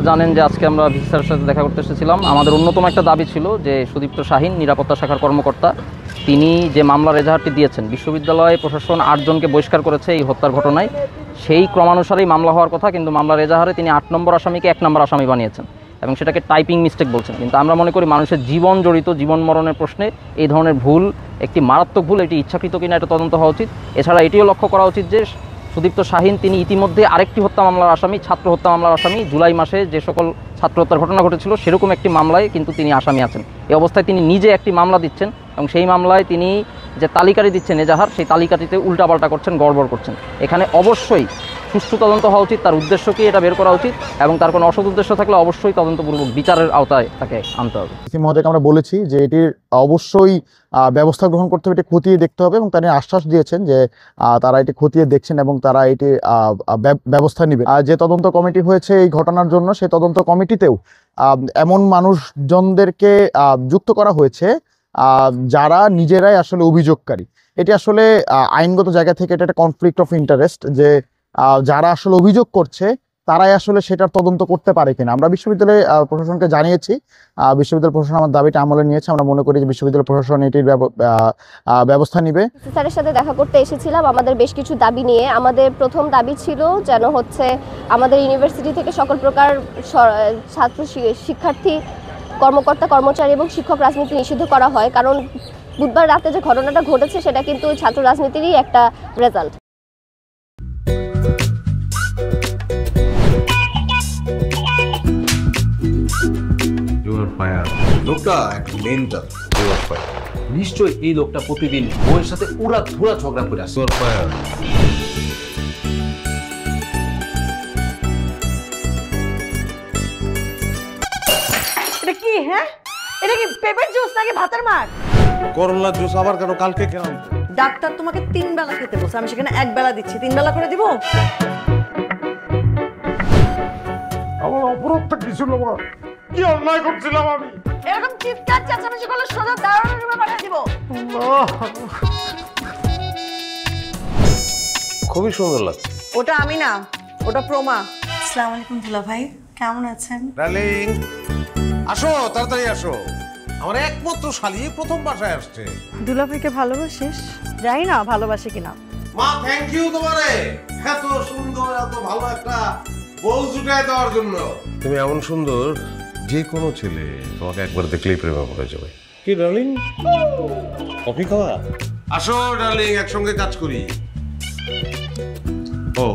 জানেন যে আজকে আমরা ভিসি স্যারের সাথে দেখা করতে এসেছিলাম। আমাদের অন্যতম একটা দাবি ছিল যে সুদীপ্ত শাহীন নিরাপত্তা শাখার কর্মকর্তা, তিনি যে মামলার এজাহারটি দিয়েছেন, বিশ্ববিদ্যালয় প্রশাসন 8 জনকে বহিষ্কার করেছে এই হত্যার ঘটনায়, সেই ক্রমানুসারেই মামলা হওয়ার কথা, কিন্তু মামলার এজাহারে তিনি 8 নম্বর আসামিকে 1 নম্বর আসামি বানিয়েছেন এবং সেটাকে টাইপিং মিস্টেক বলছেন। কিন্তু আমরা মনে করি মানুষের জীবন জড়িত, জীবন মরণের প্রশ্নে এই ধরনের ভুল একটি মারাত্মক ভুল, এটি ইচ্ছাকৃত কিনা এটা তদন্ত হওয়া উচিত। এছাড়া এটিও লক্ষ্য করা উচিত যে সুদীপ্ত শাহীন তিনি ইতিমধ্যে আরেকটি হত্যা মামলার আসামি, ছাত্র হত্যা মামলার আসামি। জুলাই মাসে যে সকল ছাত্র হত্যার ঘটনা ঘটেছিল সেরকম একটি মামলায় কিন্তু তিনি আসামি আছেন। এই অবস্থায় তিনি নিজে একটি মামলা দিচ্ছেন এবং সেই মামলায় তিনি যে তালিকাটি দিচ্ছেন এজাহার, সেই তালিকাটিতে উল্টাপাল্টা করছেন, গড়বড় করছেন। এখানে অবশ্যই সুষ্ঠু তদন্ত হওয়া উচিত, তার উদ্দেশ্য কি এটা বের করা উচিত এবং তার কোনো অসৎ উদ্দেশ্য থাকলে অবশ্যই তদন্তপূর্বক বিচারের আওতায় তাকে আনতে হবে। মহোদয়কে আমরা বলেছি যে এটির অবশ্যই ব্যবস্থা গ্রহণ করতে হবে, এটি খতিয়ে দেখতে হবে এবং তিনি আশ্বাস দিয়েছেন যে তারা এটি খতিয়ে দেখছেন এবং তারা এটি ব্যবস্থা নেবে। যে তদন্ত কমিটি হয়েছে এই ঘটনার জন্য, সেই তদন্ত কমিটিতেও এমন মানুষজনদেরকে যুক্ত করা হয়েছে যারা নিজেরাই আসলে অভিযোগকারী। এটি আসলে আইনগত জায়গা থেকে এটা একটা কনফ্লিক্ট অফ ইন্টারেস্ট, যে যারা আসলে অভিযোগ করছে তারাই আসলে সেটার তদন্ত করতে পারে কিনা। আমরা বিশ্ববিদ্যালয় প্রশাসনকে জানিয়েছি, বিশ্ববিদ্যালয় প্রশাসন আমার দাবিটা আমলে নিয়েছে। আমরা মনে করি যে বিশ্ববিদ্যালয় প্রশাসন এটির ব্যবস্থা নেবে। স্যারের সাথে দেখা করতে এসেছিলাম আমাদের বেশ কিছু দাবি নিয়ে। আমাদের প্রথম দাবি ছিল যেন আমাদের ইউনিভার্সিটি থেকে সকল প্রকার ছাত্র শিক্ষার্থী, কর্মকর্তা কর্মচারী এবং শিক্ষক রাজনীতি নিষিদ্ধ করা হয়, কারণ বুধবার রাতে যে ঘটনাটা ঘটেছে সেটা কিন্তু ছাত্র রাজনীতিরই একটা রেজাল্ট। লোকটা একটা মেন্টাল। নিশ্চয়ই এই লোকটা প্রতিদিন বউয়ের সাথে উড়া ধুরা ঝগড়া করে আসে। এটা কি? হ্যাঁ, এটা কি পেঁপের জুস নাকি ভাতের মার? করলার জুস আবার কেন? কালকে কেন? ডাক্তার তোমাকে 3 বেলা খেতে বলছে, আমি সেখানে 1 বেলা দিচ্ছি। 3 বেলা করে দিব? আমার অপরাধটা কি ছিল? কি অন্যায় করছিলাম আমি? এরকম চিৎকার চেঁচামেচি করলে সোজা দারোয়ানের রুমে পাঠিয়ে দিব। খুবই সুন্দর লাগছে। ওটা আমি না, ওটা প্রমা। আসসালামু আলাইকুম দুলা ভাই, কেমন আছেন? ডার্লিং আসো, তাড়াতাড়ি আসো। আমার একমাত্র শালি প্রথম বাসায় আসছে। দুলা ভাইকে ভালোবাসিস? জানি না ভালোবাসি কিনা। মা থ্যাংক ইউ তোমারে, এত সুন্দর এত ভালো একটা বউ জুটায় দেওয়ার জন্য। তুমি এমন সুন্দর, যে কোনো ছেলে তোমাকে একবার দেখলেই প্রেমে পড়ে যাবে। কি ডার্লিং, কফি খাওয়া? আসো ডার্লিং, একসঙ্গে কাজ করি। ও